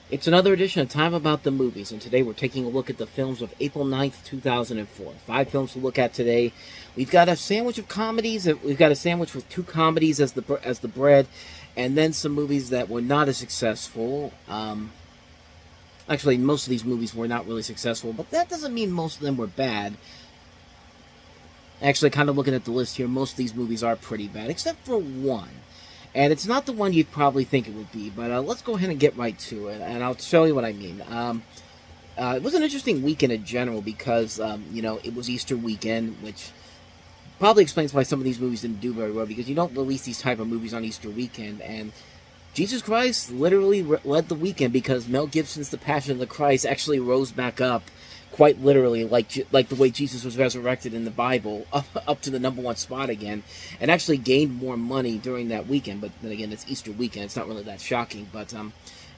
It's another edition of Time About the Movies, and today we're taking a look at the films of April 9th, 2004. 5 films to look at today. We've got a sandwich of comedies. We've got a sandwich with 2 comedies as the bread, and then some movies that were not as successful. Actually, most of these movies were not really successful, but that doesn't mean most of them were bad. Actually, kind of looking at the list here, most of these movies are pretty bad, except for one. And it's not the one you'd probably think it would be, but let's go ahead and get right to it, and I'll show you what I mean. It was an interesting weekend in general because, it was Easter weekend, which probably explains why some of these movies didn't do very well, because you don't release these type of movies on Easter weekend, and Jesus Christ literally led the weekend because Mel Gibson's The Passion of the Christ actually rose back up, quite literally, like the way Jesus was resurrected in the Bible, up to the #1 spot again, and actually gained more money during that weekend. But then again, it's Easter weekend; it's not really that shocking. But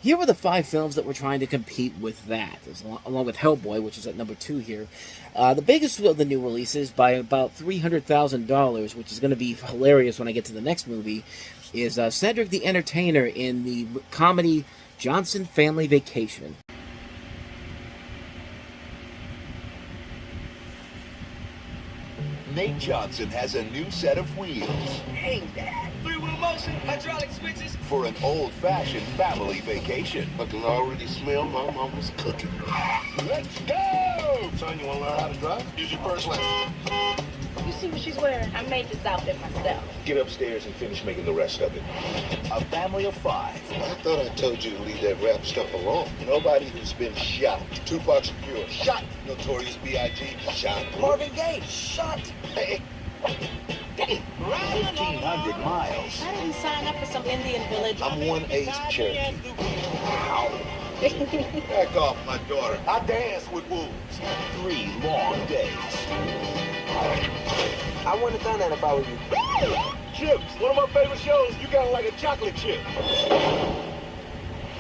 here were the 5 films that were trying to compete with that, along with Hellboy, which is at #2 here. The biggest of the new releases, by about $300,000, which is going to be hilarious when I get to the next movie, is Cedric the Entertainer in the comedy Johnson Family Vacation. Nate Johnson has a new set of wheels. Hey, Dad. Three-wheel motion, hydraulic switches. For an old-fashioned family vacation. I can already smell my mama's cooking. Let's go! Son, you want to learn how to drive? Use your first lesson. You see what she's wearing? I made this outfit myself. Get upstairs and finish making the rest of it. A family of 5. I thought I told you to leave that rap stuff alone. Nobody who's been shot. Tupac Shakur, shot. Notorious B.I.G., shot. Marvin Gaye, shot. Hey. 1,500 miles. I didn't sign up for some Indian village. I'm 1/8 Cherokee. Ow. Back off, my daughter. I dance with wolves. 3 long days. I wouldn't have done that if I were you. Chips, one of my favorite shows. You got like a chocolate chip.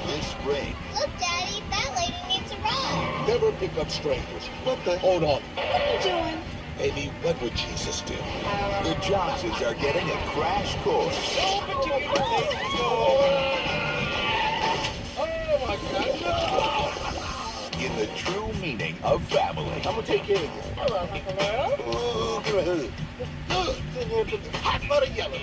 This spring, Look, Daddy, that lady needs a ride. Never pick up strangers. What the? Hold on. What are you doing? Baby, what would Jesus do? the Johnsons are getting a crash course Oh my God, in the true meaning of family. I'm gonna take care of you. Hello, Uncle Earl. Ooh, give me a hug. Look, sit here, put the hot butter yellow.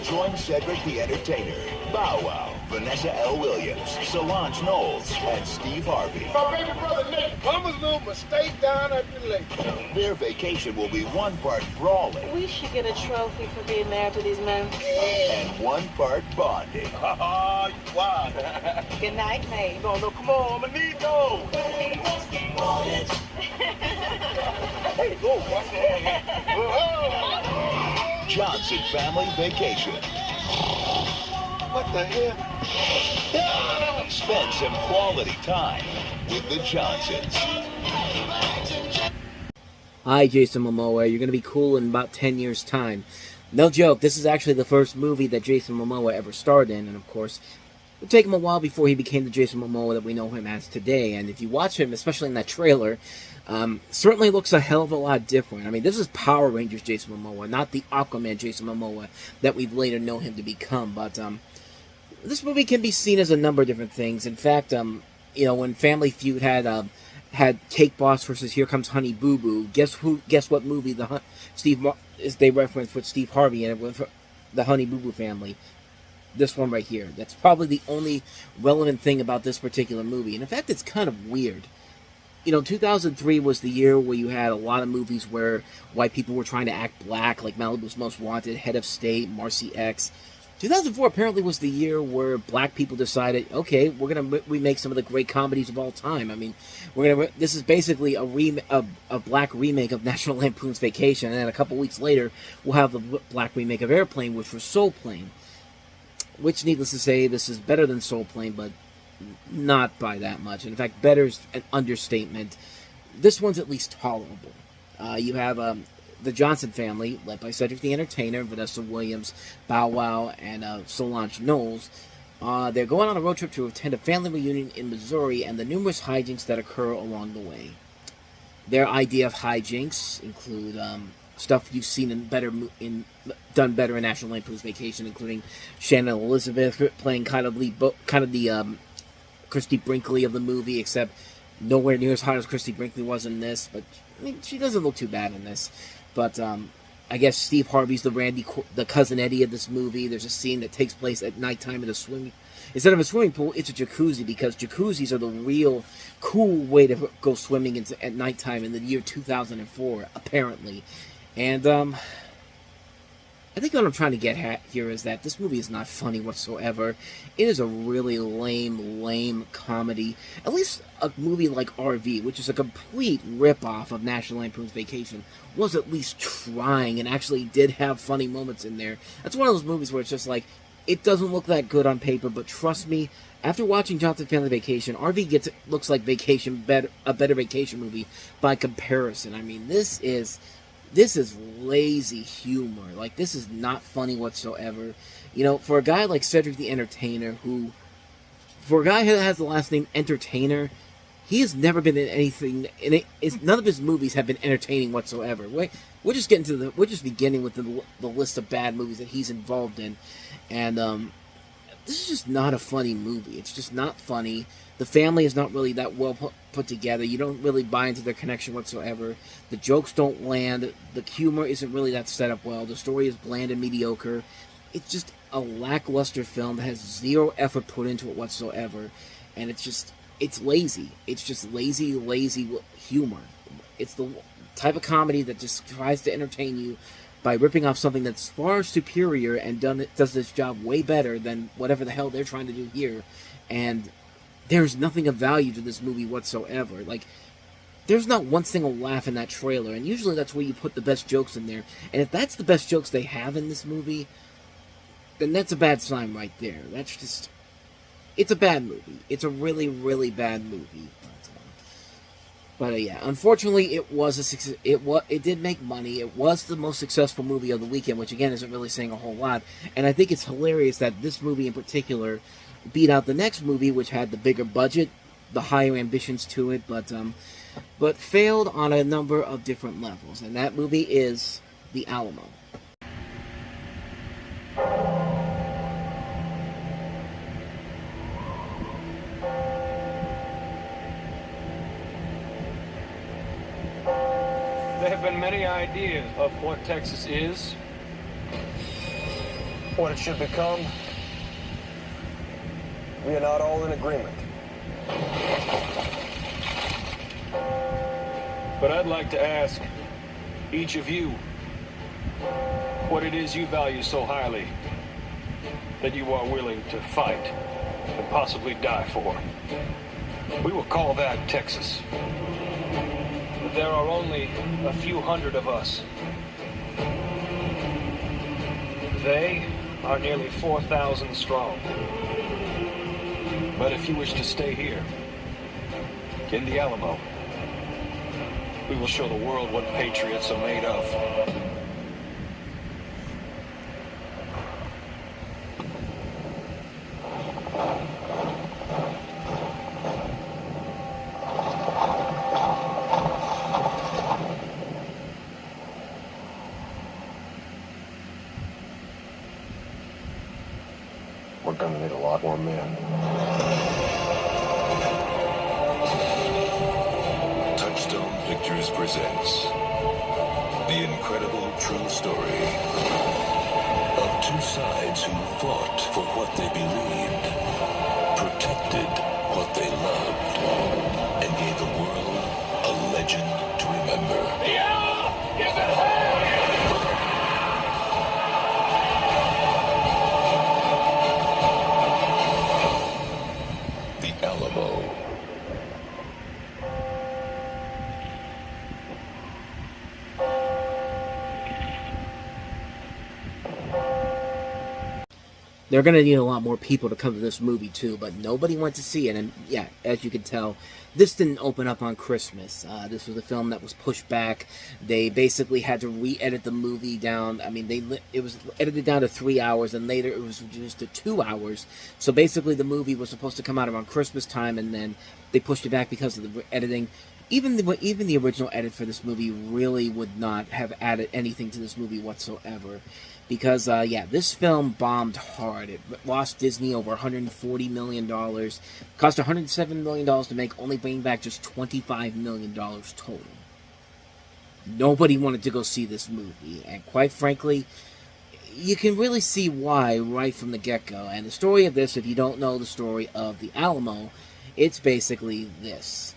Join Cedric the Entertainer, Bow Wow, Vanessa L. Williams, Solange Knowles, and Steve Harvey. My baby brother Nick. Mama's little mistake down at the lake. Their vacation will be 1 part brawling We should get a trophy for being married to these men. and 1 part bonding. Haha, you wild. Good night, mate. No, come on, I'm gonna need those. Hey, go, watch the hand. Johnson Family Vacation. What the hell? Spend some quality time with the Johnsons. Hi, Jason Momoa. You're going to be cool in about 10 years' time. No joke, this is actually the first movie that Jason Momoa ever starred in, and of course, it would take him a while before he became the Jason Momoa that we know him as today, and if you watch him, especially in that trailer, certainly looks a hell of a lot different. I mean, this is Power Rangers Jason Momoa, not the Aquaman Jason Momoa that we've later known him to become, but this movie can be seen as a number of different things. In fact, when Family Feud had Cake Boss versus Here Comes Honey Boo Boo, guess what movie they referenced with Steve Harvey in it with the Honey Boo Boo family? This one right here. That's probably the only relevant thing about this particular movie. And in fact, it's kind of weird. 2003 was the year where you had a lot of movies where white people were trying to act black, like Malibu's Most Wanted, Head of State, Marcy X. 2004 apparently was the year where black people decided, okay, we're gonna remake some of the great comedies of all time. I mean, this is basically a black remake of National Lampoon's Vacation, and then a couple weeks later, we'll have the black remake of Airplane, which was Soul Plane. Which, needless to say, this is better than Soul Plane, but not by that much. In fact, better is an understatement. This one's at least tolerable. You have the Johnson family, led by Cedric the Entertainer, Vanessa Williams, Bow Wow, and Solange Knowles. They're going on a road trip to attend a family reunion in Missouri and the numerous hijinks that occur along the way. Their idea of hijinks include stuff you've seen done better in National Lampoon's Vacation, including Shannon Elizabeth playing kind of the Christy Brinkley of the movie, except nowhere near as hot as Christy Brinkley was in this. But I mean, she doesn't look too bad in this. But I guess Steve Harvey's the cousin Eddie of this movie. There's a scene that takes place at nighttime in a swimming. Instead of a swimming pool, it's a jacuzzi, because jacuzzis are the real cool way to go swimming at nighttime in the year 2004, apparently. And I think what I'm trying to get at here is that this movie is not funny whatsoever. It is a really lame comedy. At least a movie like RV, which is a complete ripoff of National Lampoon's Vacation, was at least trying and actually did have funny moments in there. That's one of those movies where it's just like, it doesn't look that good on paper, but trust me, after watching Johnson Family Vacation, RV looks like a better vacation movie by comparison. I mean, this is lazy humor. Like, this is not funny whatsoever. You know, for a guy like Cedric the Entertainer, for a guy who has the last name Entertainer, he has never been in anything. None of his movies have been entertaining whatsoever. We're just beginning with the list of bad movies that he's involved in, and this is just not a funny movie. It's just not funny. The family is not really that well put together. You don't really buy into their connection whatsoever. The jokes don't land. The humor isn't really that set up well. The story is bland and mediocre. It's just a lackluster film that has zero effort put into it whatsoever. And it's lazy. It's just lazy humor. It's the type of comedy that just tries to entertain you by ripping off something that's far superior and does this job way better than whatever the hell they're trying to do here. And there's nothing of value to this movie whatsoever. Like, there's not one single laugh in that trailer, and usually that's where you put the best jokes in there. And if that's the best jokes they have in this movie, then that's a bad sign right there. It's a bad movie. It's a really bad movie. But yeah, unfortunately, it was a success. It did make money. It was the most successful movie of the weekend, which again isn't really saying a whole lot. And I think it's hilarious that this movie in particular beat out the next movie, which had the bigger budget, the higher ambitions to it, but failed on a number of different levels. And that movie is The Alamo. There have been many ideas of what Texas is, what it should become. We are not all in agreement. But I'd like to ask each of you what it is you value so highly that you are willing to fight and possibly die for. We will call that Texas. There are only a few hundred of us. They are nearly 4,000 strong. But if you wish to stay here, in the Alamo, we will show the world what patriots are made of. We're gonna need a lot more men. Touchstone Pictures presents the incredible true story of two sides who fought for what they believed, protected what they loved, and gave the world a legend to remember. The Alamo is at hand! Alamo. They're going to need a lot more people to come to this movie too, but nobody went to see it. And yeah, as you can tell, this didn't open up on Christmas. This was a film that was pushed back. They basically had to re-edit the movie down. I mean, it was edited down to 3 hours, and later it was reduced to 2 hours. So basically the movie was supposed to come out around Christmas time, and then they pushed it back because of the editing. even the original edit for this movie really would not have added anything to this movie whatsoever, because this film bombed hard. It lost Disney over $140 million, cost $107 million to make, only bringing back just $25 million total. Nobody wanted to go see this movie, and quite frankly, you can really see why right from the get-go. And the story of this, if you don't know the story of the Alamo, it's basically this.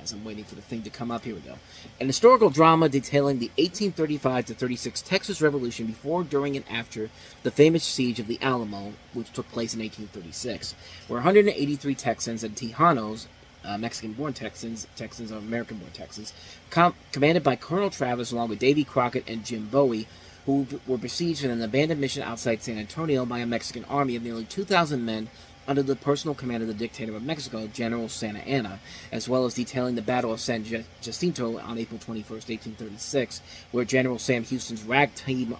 As I'm waiting for the thing to come up, here we go. An historical drama detailing the 1835-36 Texas Revolution before, during, and after the famous siege of the Alamo, which took place in 1836, where 183 Texans and Tejanos, Mexican-born Texans or American-born Texans, commanded by Colonel Travis along with Davy Crockett and Jim Bowie, who were besieged in an abandoned mission outside San Antonio by a Mexican army of nearly 2,000 men under the personal command of the dictator of Mexico, General Santa Anna, as well as detailing the Battle of San Jacinto on April 21st, 1836, where General Sam Houston's ragtag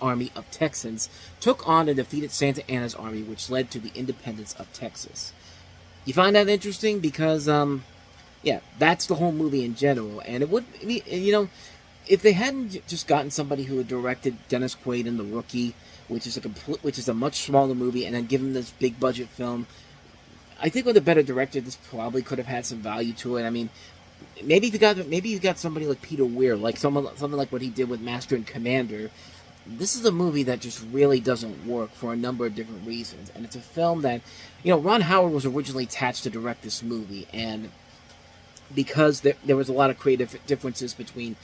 army of Texans took on and defeated Santa Anna's army, which led to the independence of Texas. You find that interesting? Because, that's the whole movie in general, and it would be, if they hadn't just gotten somebody who had directed Dennis Quaid in The Rookie, which is a much smaller movie, and then given this big budget film, I think with a better director, this probably could have had some value to it. I mean, maybe you got somebody like Peter Weir, like something like what he did with Master and Commander. This is a movie that just really doesn't work for a number of different reasons, and it's a film that, Ron Howard was originally attached to direct this movie, and because there was a lot of creative differences between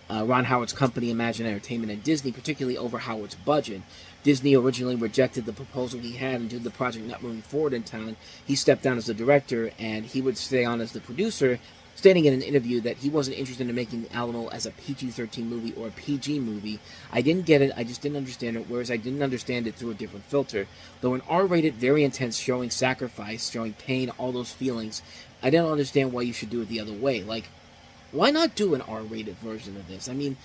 Ron Howard's company, Imagine Entertainment, and Disney, particularly over Howard's budget. Disney originally rejected the proposal he had and due to the project not moving forward in time, he stepped down as the director, and he would stay on as the producer, stating in an interview that he wasn't interested in making Alamo as a PG-13 movie or a PG movie. I didn't get it, I just didn't understand it, whereas I didn't understand it through a different filter. Though an R-rated, very intense, showing sacrifice, showing pain, all those feelings, I didn't understand why you should do it the other way. Like, why not do an R-rated version of this? I mean,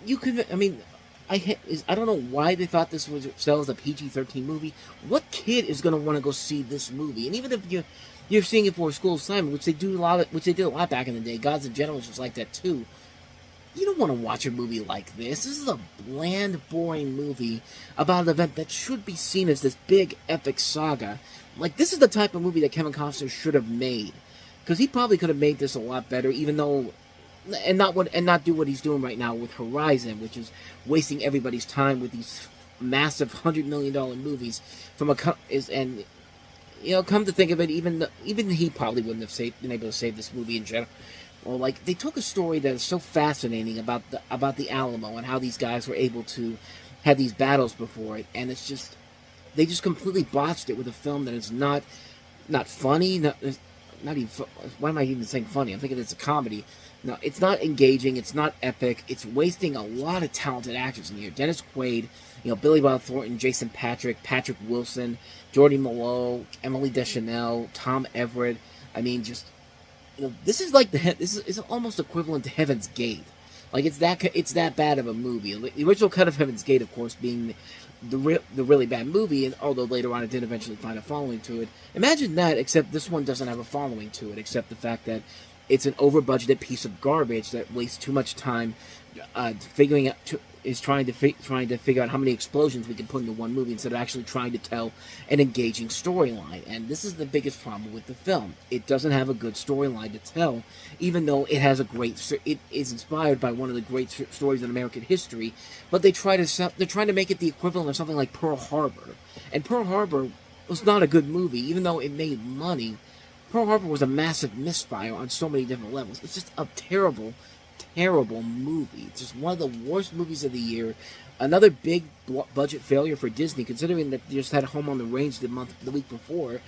I don't know why they thought this was sell as a PG-13 movie. What kid is going to want to go see this movie? And even if you're seeing it for a school assignment, which they did a lot back in the day. Gods and Generals was like that too. You don't want to watch a movie like this. This is a bland, boring movie about an event that should be seen as this big, epic saga. Like, this is the type of movie that Kevin Costner should have made. Because he probably could have made this a lot better, even though, and not do what he's doing right now with Horizon, which is wasting everybody's time with these massive $100 million movies come to think of it, even he probably wouldn't have been able to save this movie in general. Well, like, they took a story that is so fascinating about the Alamo and how these guys were able to have these battles before it, and they just completely botched it with a film that is not funny, not even, why am I even saying funny? I'm thinking it's a comedy. No, it's not engaging, it's not epic, it's wasting a lot of talented actors in here. Dennis Quaid, Billy Bob Thornton, Jason Patrick, Patrick Wilson, Jordy Malone, Emily Deschanel, Tom Everett. I mean, just, this is like this is almost equivalent to Heaven's Gate. Like, it's that bad of a movie. The original cut of Heaven's Gate, of course, being the really bad movie, and although later on it did eventually find a following to it. Imagine that, except this one doesn't have a following to it, except the fact that it's an over-budgeted piece of garbage that wastes too much time trying to figure out how many explosions we can put into one movie instead of actually trying to tell an engaging storyline. And this is the biggest problem with the film. It doesn't have a good storyline to tell, even though it is inspired by one of the great stories in American history. But they're trying to make it the equivalent of something like Pearl Harbor. And Pearl Harbor was not a good movie, even though it made money. Pearl Harbor was a massive misfire on so many different levels. It's just a terrible movie. It's just one of the worst movies of the year. Another big budget failure for Disney, considering that they just had Home on the Range the week before. It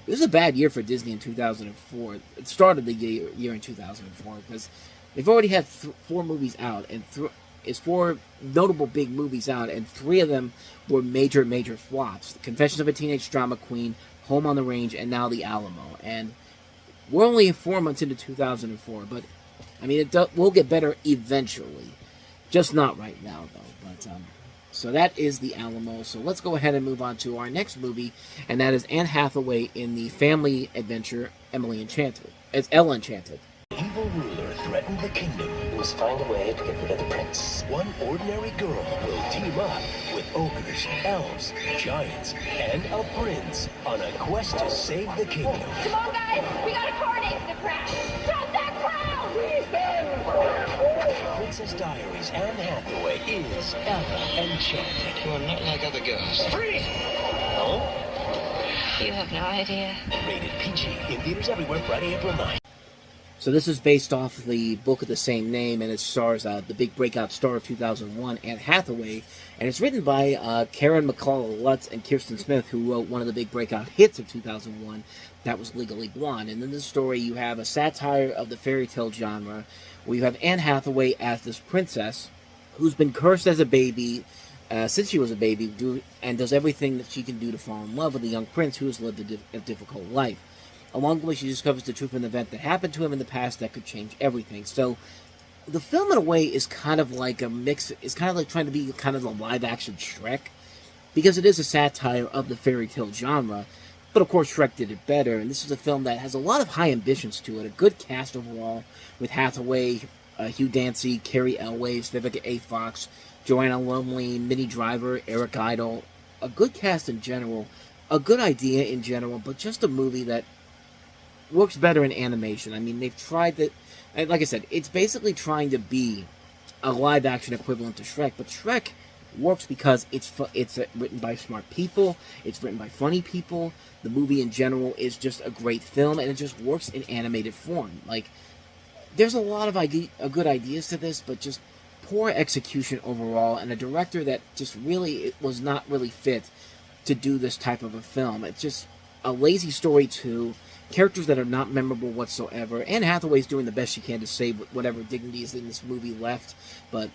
was a bad year for Disney in 2004. It started the year in 2004 because they've already had 4 movies out, and it's 4 notable big movies out, and 3 of them were major flops. The Confessions of a Teenage Drama Queen, Home on the Range, and now The Alamo. And we're only 4 months into 2004, but I mean, it will get better eventually. Just not right now, though. But So that is the Alamo. So let's go ahead and move on to our next movie, and that is Anne Hathaway in the family adventure Emily Enchanted. It's Ella Enchanted. Evil ruler threatened the kingdom. We must find a way to get rid of the prince. One ordinary girl will team up with ogres, elves, giants, and a prince on a quest to save the kingdom. Come on, guys. We got to coordinate the crowd. Stop that crowd! Please, Princess Diaries Anne Hathaway is Ella Enchanted. You are not like other girls. Freeze! Oh? You have no idea. Rated PG. In theaters everywhere Friday, April 9th. So this is based off the book of the same name, and it stars the big breakout star of 2001, Anne Hathaway, and it's written by Karen McCall Lutz and Kirsten Smith, who wrote one of the big breakout hits of 2001, that was Legally Blonde. And in this story, you have a satire of the fairy tale genre, where you have Anne Hathaway as this princess who's been cursed as a baby since she was a baby, and does everything that she can do to fall in love with a young prince who has lived a difficult life. Along the way, she discovers the truth of an event that happened to him in the past that could change everything. So, the film, in a way, is kind of like a mix. It's kind of like trying to be kind of a live-action Shrek, because it is a satire of the fairy tale genre. But, of course, Shrek did it better, and this is a film that has a lot of high ambitions to it. A good cast overall, with Hathaway, Hugh Dancy, Carrie Elways, Vivica A. Fox, Joanna Lumley, Minnie Driver, Eric Idle. A good cast in general, a good idea in general, but just a movie that works better in animation. I mean, they've tried that. Like I said, it's basically trying to be a live-action equivalent to Shrek, but Shrek works because it's written by smart people, it's written by funny people. The movie in general is just a great film, and it just works in animated form. Like, there's a lot of good ideas to this, but just poor execution overall, and a director that just really was not really fit to do this type of a film. It's just a lazy story too. Characters that are not memorable whatsoever. Anne Hathaway's doing the best she can to save whatever dignity is in this movie left, but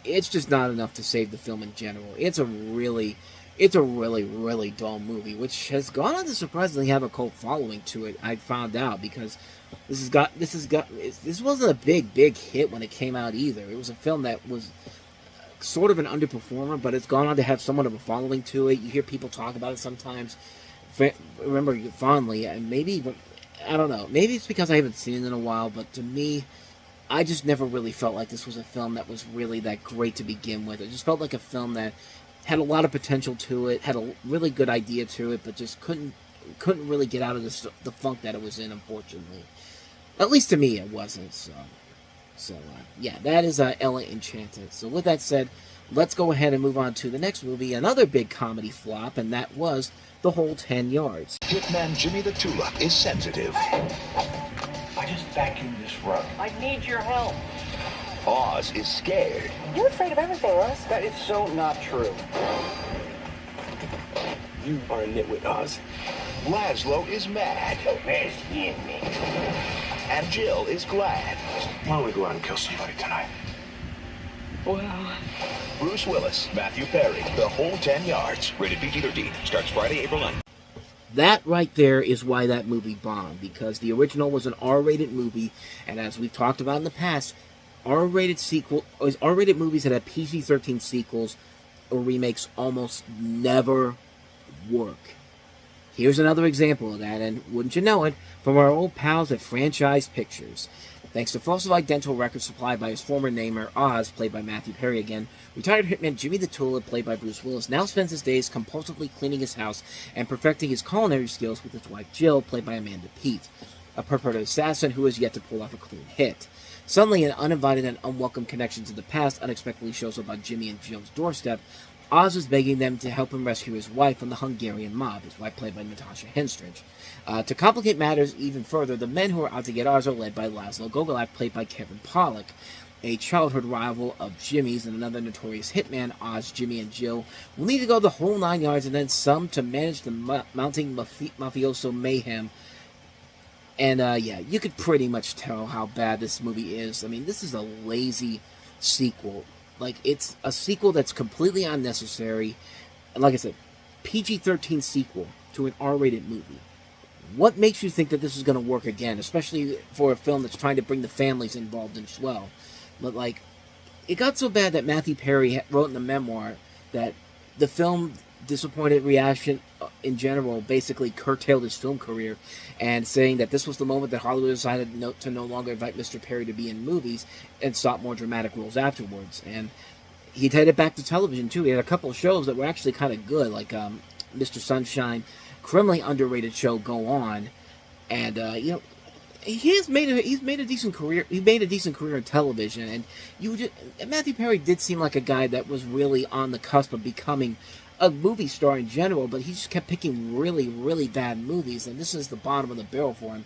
it's just not enough to save the film in general. It's a really, really dull movie, which has gone on to surprisingly have a cult following to it. I found out because this wasn't a big hit when it came out either. It was a film that was sort of an underperformer, but it's gone on to have somewhat of a following to it. You hear people talk about it sometimes. Remember fondly, and maybe, I don't know, maybe it's because I haven't seen it in a while, but to me, I just never really felt like this was a film that was really that great to begin with. It just felt like a film that had a lot of potential to it, had a really good idea to it, but just couldn't really get out of the funk that it was in, unfortunately. At least to me, it wasn't, so yeah, that is Ella Enchanted. So with that said, let's go ahead and move on to the next movie, another big comedy flop, and that was The Whole 10 Yards. Hitman Jimmy the Tulip is sensitive. I just vacuumed this rug. I need your help. Oz is scared. You're afraid of everything, Oz. That is so not true. You are a nitwit, Oz. Laszlo is mad. And Jill is glad. Why don't we go out and kill somebody tonight? Well... Bruce Willis, Matthew Perry, The Whole 10 Yards. Rated PG-13. Starts Friday, April 9th. That right there is why that movie bombed, because the original was an R-rated movie, and as we've talked about in the past, R-rated movies that have PG-13 sequels or remakes almost never work. Here's another example of that, and wouldn't you know it, from our old pals at Franchise Pictures. Thanks to falsified dental records supplied by his former namer, Oz, played by Matthew Perry again, retired hitman Jimmy the Tulip, played by Bruce Willis, now spends his days compulsively cleaning his house and perfecting his culinary skills with his wife Jill, played by Amanda Peet, a purported assassin who has yet to pull off a clean hit. Suddenly, an uninvited and unwelcome connection to the past unexpectedly shows up on Jimmy and Jill's doorstep. Oz is begging them to help him rescue his wife from the Hungarian mob, his wife played by Natasha Henstridge. To complicate matters even further, the men who are out to get Oz are led by Laszlo Gogolak, played by Kevin Pollak, a childhood rival of Jimmy's and another notorious hitman. Oz, Jimmy, and Jill will need to go the whole 9 yards and then some to manage the mounting mafioso mayhem. And yeah, you could pretty much tell how bad this movie is. I mean, this is a lazy sequel. Like, it's a sequel that's completely unnecessary. And like I said, PG-13 sequel to an R-rated movie. What makes you think that this is going to work again, especially for a film that's trying to bring the families involved as well? But, like, it got so bad that Matthew Perry wrote in the memoir that the film disappointed reaction in general basically curtailed his film career, and saying that this was the moment that Hollywood decided to no longer invite Mr. Perry to be in movies and sought more dramatic roles afterwards. And he headed back to television too. He had a couple of shows that were actually kind of good, like Mr. Sunshine, criminally underrated show Go On, and he's made a decent career. He made a decent career in television, and Matthew Perry did seem like a guy that was really on the cusp of becoming a movie star in general, but he just kept picking really, really bad movies, and this is the bottom of the barrel for him.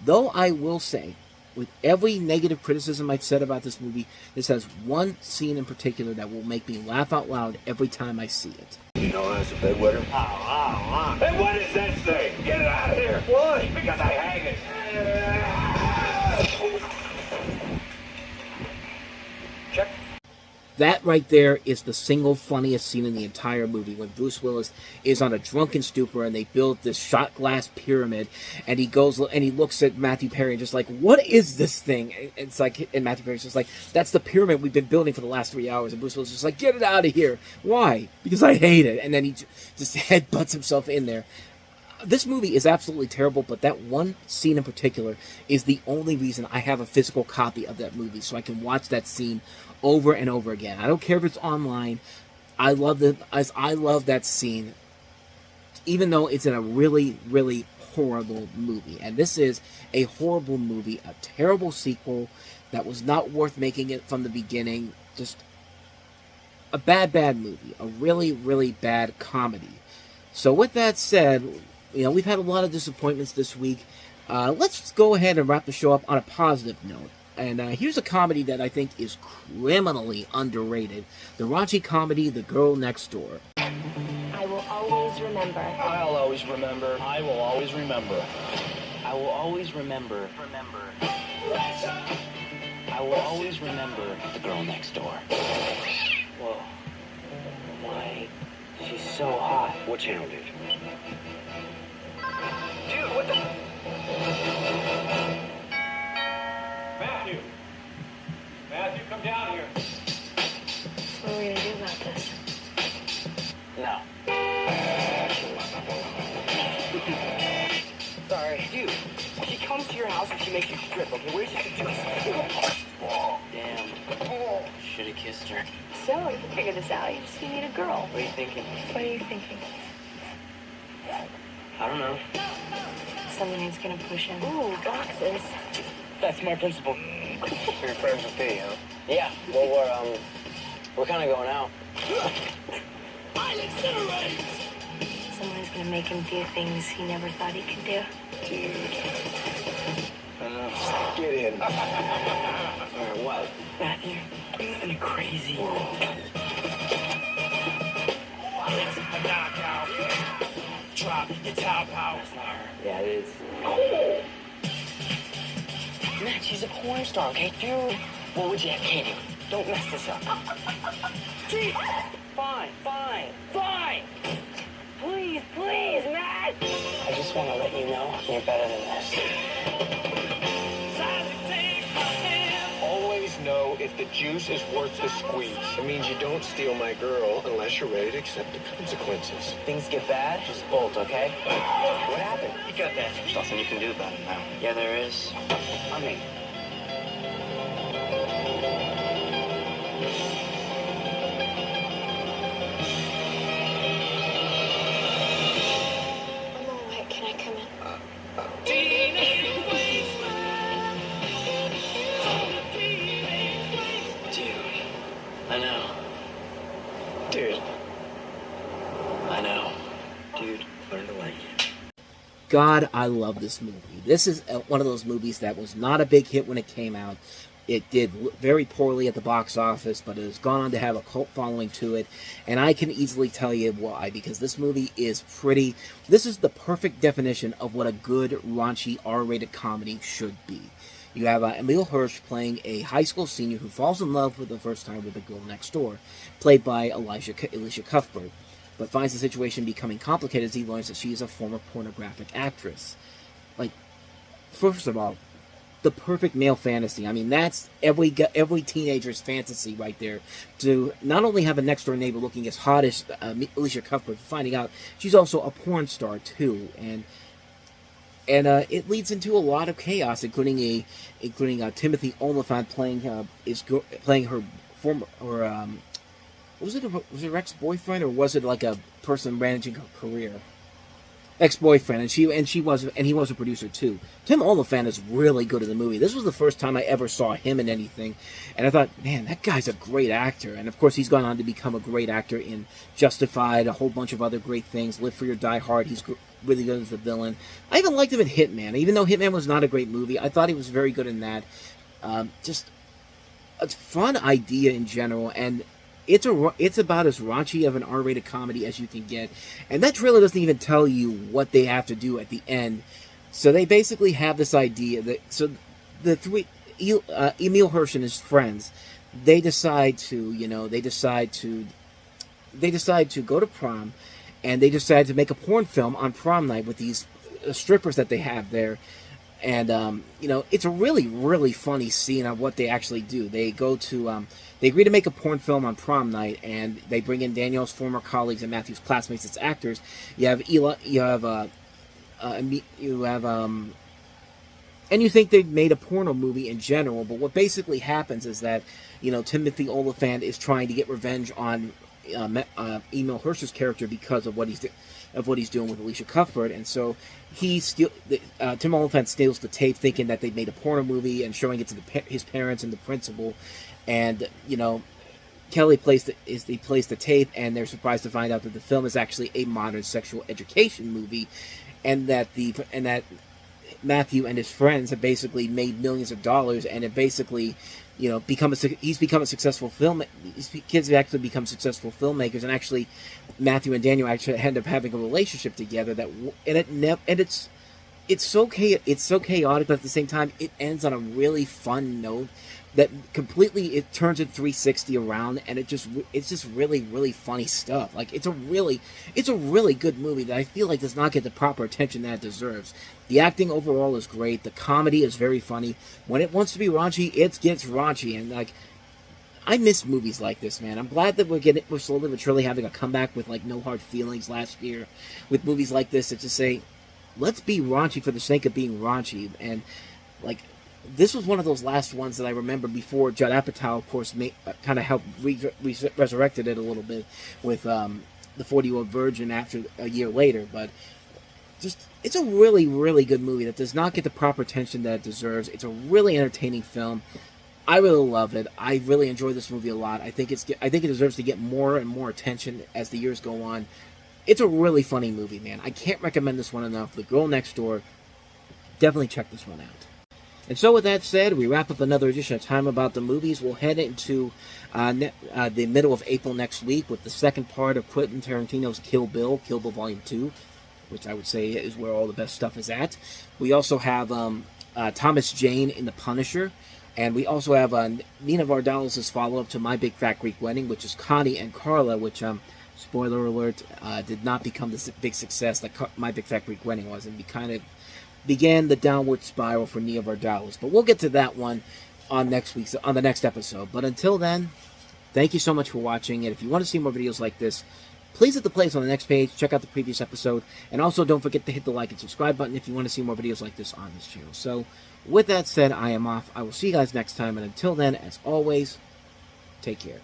Though I will say, with every negative criticism I've said about this movie, this has one scene in particular that will make me laugh out loud every time I see it. You know as a bedwetter? Hey, what does that say? Get it out of here. Why? Because I hate it. Check. That right there is the single funniest scene in the entire movie, when Bruce Willis is on a drunken stupor and they build this shot glass pyramid, and he goes and he looks at Matthew Perry and just like, what is this thing? It's like, and Matthew Perry's just like, that's the pyramid we've been building for the last 3 hours, and Bruce Willis is just like, get it out of here. Why? Because I hate it. And then he just headbutts himself in there. This movie is absolutely terrible, but that one scene in particular is the only reason I have a physical copy of that movie, so I can watch that scene over and over again. I don't care if it's online. I love that scene, even though it's in a really, really horrible movie. And this is a horrible movie, a terrible sequel that was not worth making it from the beginning. Just a bad movie, a really, really bad comedy. So with that said, we've had a lot of disappointments this week. Let's go ahead and wrap the show up on a positive note. And here's a comedy that I think is criminally underrated. The raunchy comedy, The Girl Next Door. I will always remember. I'll always remember. I will always remember. I will always remember. I will always remember the girl next door. Whoa. Why? She's so hot. What channel, dude? Dude, what the? Matthew, come down here. What are we gonna do about this? No. Sorry. Dude, she comes to your house and she makes you strip, okay? Where's your juice? Damn. Should've kissed her. So, you can figure this out. You just need a girl. What are you thinking? What are you thinking? I don't know. Somebody's gonna push him. Ooh, boxes. That's my principal. So you're friends with P, huh? Yeah. Well, we're kind of going out. Someone's gonna make him do things he never thought he could do. Dude. Get in. All right, what? Matthew, you live in a crazy world. Drop your top out. That's not her. Yeah, it is. Matt, she's a porn star, okay? Dude, what would you have Katie? Don't mess this up. Gee, fine. Please, Matt. I just want to let you know you're better than this. Always know if the juice is worth the squeeze. It means you don't steal my girl unless you're ready to accept the consequences. Things get bad, just bolt, okay? What happened? You got that. There's nothing you can do about it now. Yeah, there is. I mean... I'm all right. Can I come in? I know. Dude. I know. Dude, learn to like it. God, I love this movie. This is one of those movies that was not a big hit when it came out. It did very poorly at the box office, but it has gone on to have a cult following to it. And I can easily tell you why, because this movie is pretty... This is the perfect definition of what a good, raunchy, R-rated comedy should be. You have Emile Hirsch playing a high school senior who falls in love for the first time with the girl next door, played by Alicia Cuthbert, but finds the situation becoming complicated as he learns that she is a former pornographic actress. Like, first of all, the perfect male fantasy. I mean, that's every teenager's fantasy right there. To not only have a next door neighbor looking as hot as Alicia Cuthbert, finding out she's also a porn star too, and it leads into a lot of chaos, including Timothy Oliphant playing her former was it her ex-boyfriend, or was it like a person managing her career? Ex-boyfriend, and he was a producer too. Tim Oliphant is really good in the movie. This was the first time I ever saw him in anything, and I thought, man, that guy's a great actor. And of course, he's gone on to become a great actor in Justified, a whole bunch of other great things. Live Free or Die Hard. He's really good as the villain. I even liked him in Hitman, even though Hitman was not a great movie. I thought he was very good in that. Just a fun idea in general, and it's about as raunchy of an R-rated comedy as you can get, and that trailer doesn't even tell you what they have to do at the end. So they basically have this idea that Emil Hirsch and his friends, they decide to go to prom, and they decide to make a porn film on prom night with these strippers that they have there. And it's a really, really funny scene of what they actually do. They go to they agree to make a porn film on prom night, and they bring in Danielle's former colleagues and Matthew's classmates as actors. And you think they've made a porno movie in general, but what basically happens is that Timothy Oliphant is trying to get revenge on Emil Hirsch's character because of what he's doing with Alicia Cuthbert, and so Tim Oliphant steals the tape, thinking that they made a porno movie and showing it to his parents and the principal, and Kelly plays the tape, and they're surprised to find out that the film is actually a modern sexual education movie, and that Matthew and his friends have basically made millions of dollars, and have basically he's become a successful film. His kids have actually become successful filmmakers, and actually Matthew and Daniel actually end up having a relationship together. It's so chaotic, but at the same time, it ends on a really fun note that it turns it 360 around, and it's just really, really funny stuff. Like, it's a really good movie that I feel like does not get the proper attention that it deserves. The acting overall is great. The comedy is very funny. When it wants to be raunchy, it gets raunchy, and like, I miss movies like this, man. I'm glad that we're slowly but surely having a comeback with like No Hard Feelings last year, with movies like this that just say, let's be raunchy for the sake of being raunchy. And like, this was one of those last ones that I remember before Judd Apatow, of course, kind of helped resurrected it a little bit with the 40-Year-Old Virgin after a year later. But it's a really, really good movie that does not get the proper attention that it deserves. It's a really entertaining film. I really love it. I really enjoy this movie a lot. I think it deserves to get more and more attention as the years go on. It's a really funny movie, man. I can't recommend this one enough. The Girl Next Door. Definitely check this one out. And so with that said, we wrap up another edition of Time About the Movies. We'll head into the middle of April next week with the second part of Quentin Tarantino's Kill Bill Volume 2, which I would say is where all the best stuff is at. We also have Thomas Jane in The Punisher. And we also have Nina Vardalos' follow-up to My Big Fat Greek Wedding, which is Connie and Carla, which, spoiler alert, did not become the big success that My Big Fat Greek Wedding was, and kind of began the downward spiral for Nia Vardalos. But we'll get to that one on the next episode. But until then, thank you so much for watching, and if you want to see more videos like this, please hit the plays on the next page, check out the previous episode, and also don't forget to hit the like and subscribe button if you want to see more videos like this on this channel. So, with that said, I am off. I will see you guys next time, and until then, as always, take care.